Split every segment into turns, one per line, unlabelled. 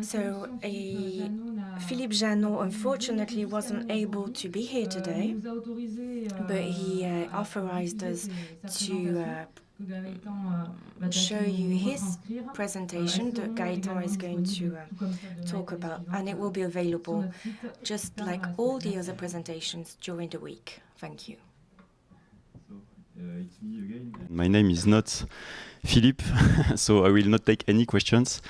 So Philippe Janot unfortunately wasn't able to be here today, but he authorized us to show you his presentation that Gaëtan is going to talk about, and it will be available just like all the other presentations during the week. Thank you.
It's me again. My name is not Philippe, so I will not take any questions.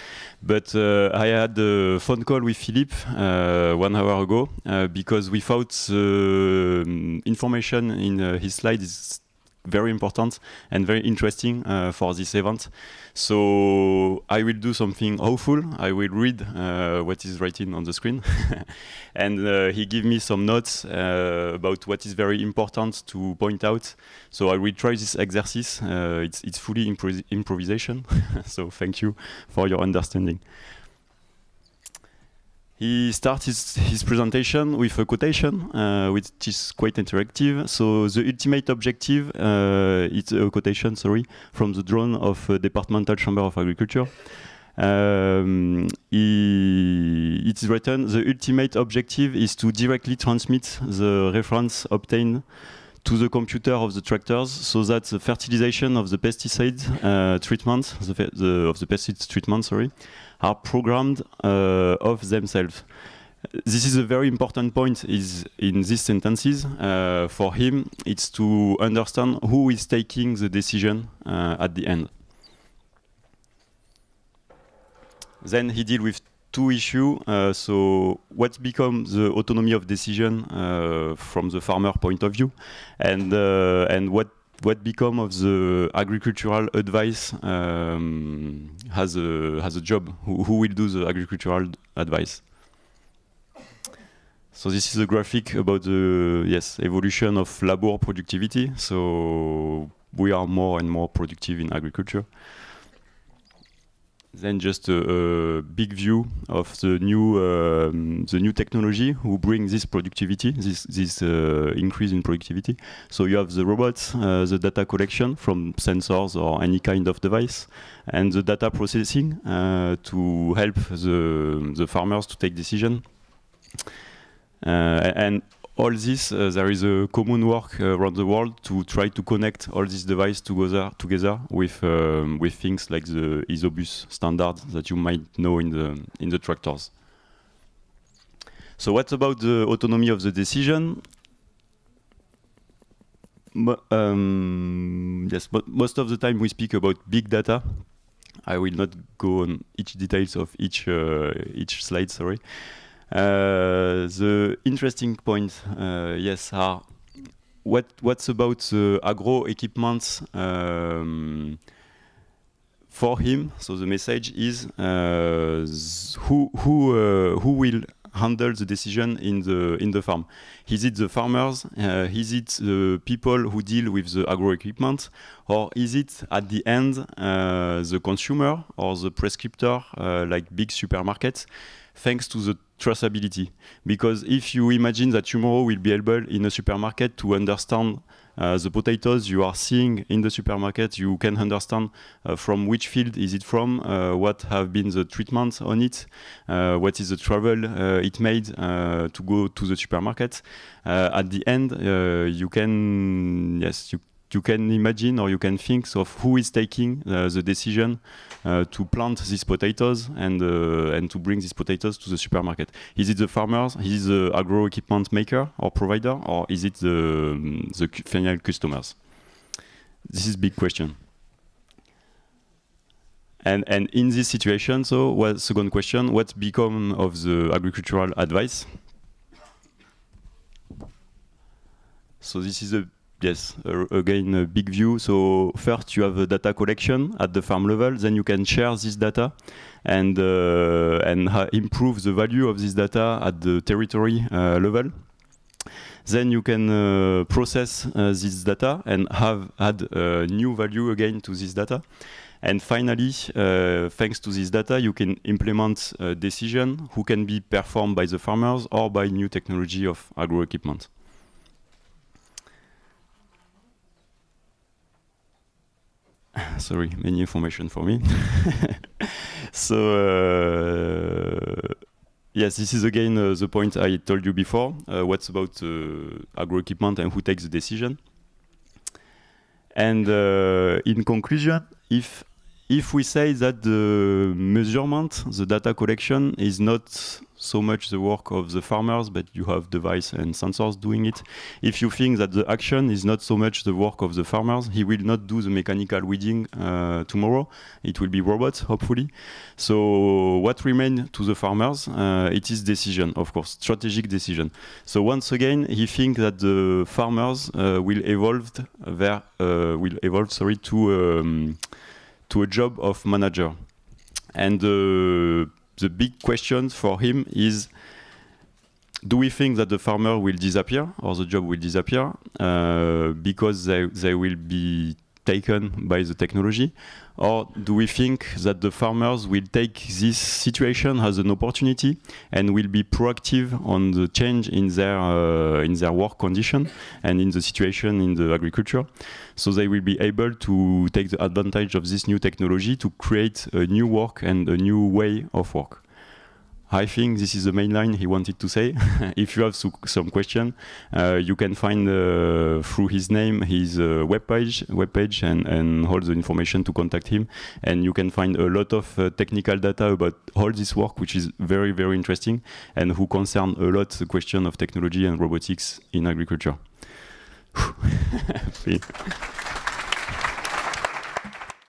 But I had a phone call with Philippe 1 hour ago because we thought information in his slide is very important and very interesting for this event. So I will do something hopeful. I will read what is written on the screen. And he gave me some notes about what is very important to point out. So I will try this exercise. It's fully improvisation. So thank you for your understanding. He starts his presentation with a quotation, which is quite interactive. So the ultimate objective, it's a quotation, sorry, from the drone of Departmental Chamber of Agriculture. It's written, the ultimate objective is to directly transmit the reference obtained to the computer of the tractors so that the fertilization of the pesticide treatment, of the pesticide treatment, sorry, are programmed of themselves. This is a very important point is in these sentences. For him, it's to understand who is taking the decision at the end. Then he deals with two issues. So what becomes the autonomy of decision from the farmer point of view, and what become of the agricultural advice has a job? Who will do the agricultural advice? So this is a graphic about the evolution of labor productivity. So we are more and more productive in agriculture. Then just a big view of the new technology who bring this productivity, this increase in productivity. So you have the robots, the data collection from sensors or any kind of device, and the data processing to help the farmers to take decision. And all this, there is a common work around the world to try to connect all these devices together with things like the Isobus standard that you might know in the tractors. So what about the autonomy of the decision? Yes, but most of the time we speak about big data. I will not go on each details of each slide, sorry. The interesting point, yes, are what's about agro equipment for him. So the message is who will handle the decision in the farm. Is it the farmers? Is it the people who deal with the agro equipment, or is it at the end the consumer or the prescriptor, like big supermarkets? Thanks to the traceability, because if you imagine that tomorrow we'll be able in a supermarket to understand the potatoes you are seeing in the supermarket, you can understand from which field is it from, what have been the treatments on it, what is the travel it made to go to the supermarket. At the end, you can you can imagine or you can think of who is taking the decision to plant these potatoes and to bring these potatoes to the supermarket. Is it the farmers? Is it the agro equipment maker or provider, or is it the final customers? This is a big question. And in this situation, so second question, what's become of the agricultural advice? So this is again a big view. So first you have a data collection at the farm level, then you can share this data and improve the value of this data at the territory level. Then you can process this data and add new value again to this data. And finally, thanks to this data, you can implement a decision who can be performed by the farmers or by new technology of agro equipment. Sorry, many information for me. So So yes, this is again the point I told you before. What's about agro-equipment and who takes the decision? And in conclusion, if we say that the measurement, the data collection is not so much the work of the farmers, but you have device and sensors doing it. If you think that the action is not so much the work of the farmers, he will not do the mechanical weeding tomorrow. It will be robots, hopefully. So what remains to the farmers? It is decision, of course, strategic decision. So once again, he thinks that the farmers will evolve to a job of manager. And the big question for him is, do we think that the farmer will disappear or the job will disappear because they will be taken by the technology? Or do we think that the farmers will take this situation as an opportunity and will be proactive on the change in their work condition and in the situation in the agriculture? So they will be able to take the advantage of this new technology to create a new work and a new way of work. I think this is the main line he wanted to say. If you have some question, you can find through his name his webpage and all the information to contact him. And you can find a lot of technical data about all this work, which is very, very interesting and who concern a lot the question of technology and robotics in agriculture.